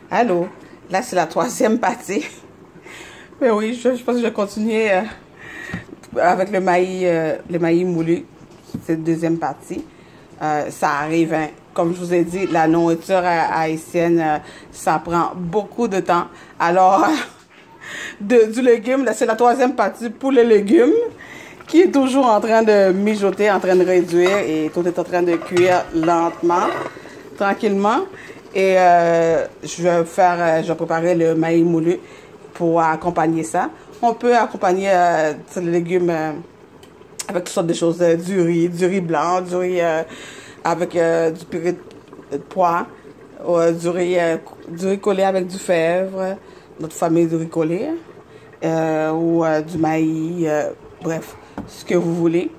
Allô, là c'est la troisième partie. Mais oui, je pense que je vais continuer avec le maïs moulu. C'est la deuxième partie. Ça arrive, hein. Comme je vous ai dit, la nourriture haïtienne, ça prend beaucoup de temps. Alors, du légume, là c'est la troisième partie pour les légumes, qui est toujours en train de mijoter, en train de réduire, et tout est en train de cuire lentement, tranquillement. Et je vais préparer le maïs moulu pour accompagner ça. On peut accompagner les légumes avec toutes sortes de choses, du riz blanc, du riz avec du purée de pois, du riz collé avec du fèvre, notre famille du riz collé, ou du maïs, bref, ce que vous voulez.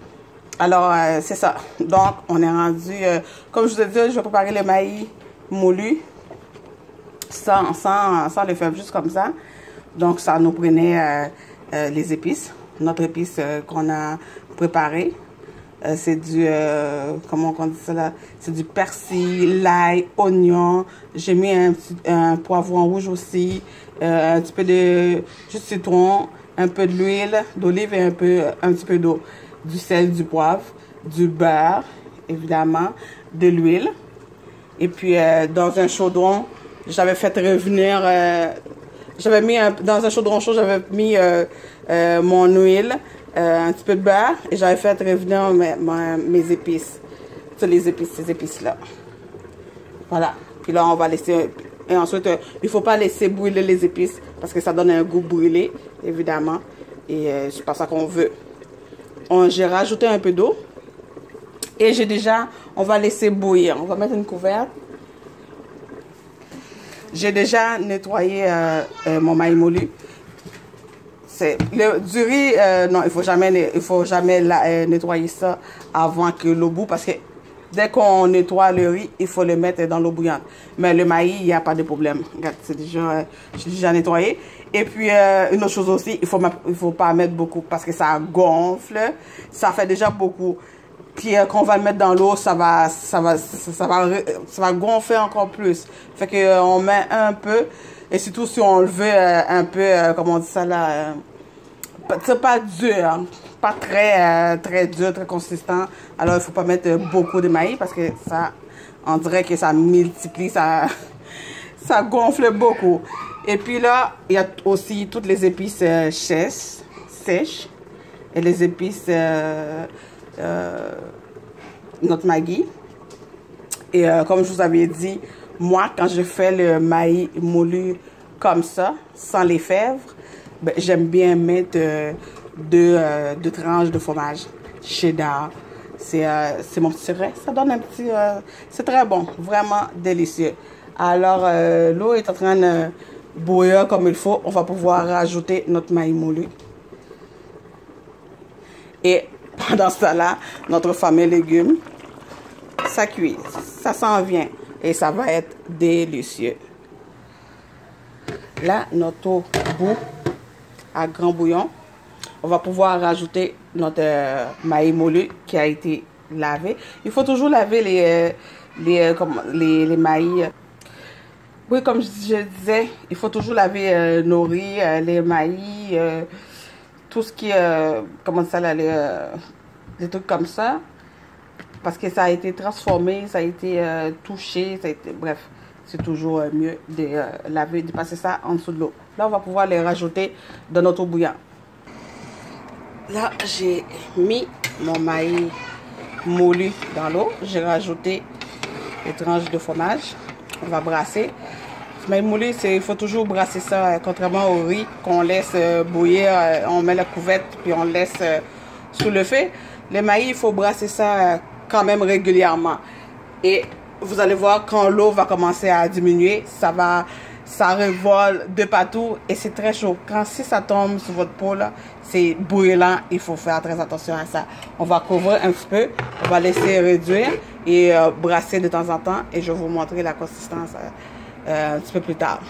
Alors, c'est ça. Donc, on est rendu, comme je vous ai dit, je vais préparer le maïs moulu sans le faire juste comme ça. Donc, ça nous prenait les épices. Notre épice qu'on a préparé. C'est du, comment on dit ça là? C'est du persil, l'ail, oignon. J'ai mis un poivron rouge aussi. Un petit peu de jus de citron, un peu de l'huile d'olive et un petit peu d'eau. Du sel, du poivre, du beurre, évidemment, de l'huile. Et puis, dans un chaudron, j'avais fait revenir, j'avais mis dans un chaudron chaud, j'avais mis mon huile, un petit peu de beurre, et j'avais fait revenir mes épices. Toutes les épices, ces épices-là. Voilà. Puis là, on va laisser, et ensuite, il ne faut pas laisser brûler les épices, parce que ça donne un goût brûlé, évidemment. Et c'est pas ça qu'on veut. J'ai rajouté un peu d'eau. Et on va laisser bouillir. On va mettre une couverte. J'ai déjà nettoyé mon maïs moulu. Du riz, non, il faut jamais nettoyer ça avant que l'eau boue, parce que dès qu'on nettoie le riz, il faut le mettre dans l'eau bouillante. Mais le maïs, il n'y a pas de problème. Regarde, j'ai déjà nettoyé. Et puis, une autre chose aussi, il faut pas mettre beaucoup parce que ça gonfle. Ça fait déjà beaucoup. Puis quand on va le mettre dans l'eau, ça va gonfler encore plus. Fait que on met un peu, et surtout si on le veut un peu, comment on dit ça là, c'est pas dur, pas très dur, très consistant. Alors il faut pas mettre beaucoup de maïs parce que ça, on dirait que ça multiplie, ça gonfle beaucoup. Et puis là, il y a aussi toutes les épices sèches et les épices notre Maggi. Et comme je vous avais dit, moi, quand je fais le maïs moulu comme ça, sans les fèvres, ben, j'aime bien mettre deux tranches de fromage cheddar. C'est mon petit secret. Ça donne un petit... c'est très bon, vraiment délicieux. Alors, l'eau est en train de bouillir comme il faut. On va pouvoir rajouter notre maïs moulu. Et pendant ce temps-là, notre fameux légumes, ça cuit, ça s'en vient et ça va être délicieux. Là, notre eau bout à grand bouillon. On va pouvoir rajouter notre maïs moulu qui a été lavé. Il faut toujours laver les maïs. Oui, comme je disais, il faut toujours laver nos riz, les maïs, tout ce qui est, comment ça là, des trucs comme ça, parce que ça a été transformé, ça a été touché, ça a été, bref, c'est toujours mieux de laver, de passer ça en dessous de l'eau. Là, on va pouvoir les rajouter dans notre eau bouillante. Là, j'ai mis mon maïs moulu dans l'eau, j'ai rajouté les tranches de fromage, on va brasser. Mais moulu, il faut toujours brasser ça, contrairement au riz qu'on laisse bouillir, on met la couverte puis on laisse sous le feu. Le maïs, il faut brasser ça quand même régulièrement. Et vous allez voir, quand l'eau va commencer à diminuer, ça revole de partout et c'est très chaud. Si ça tombe sur votre peau, là, c'est brûlant, il faut faire très attention à ça. On va couvrir un petit peu, on va laisser réduire et brasser de temps en temps et je vais vous montrer la consistance un petit peu plus tard.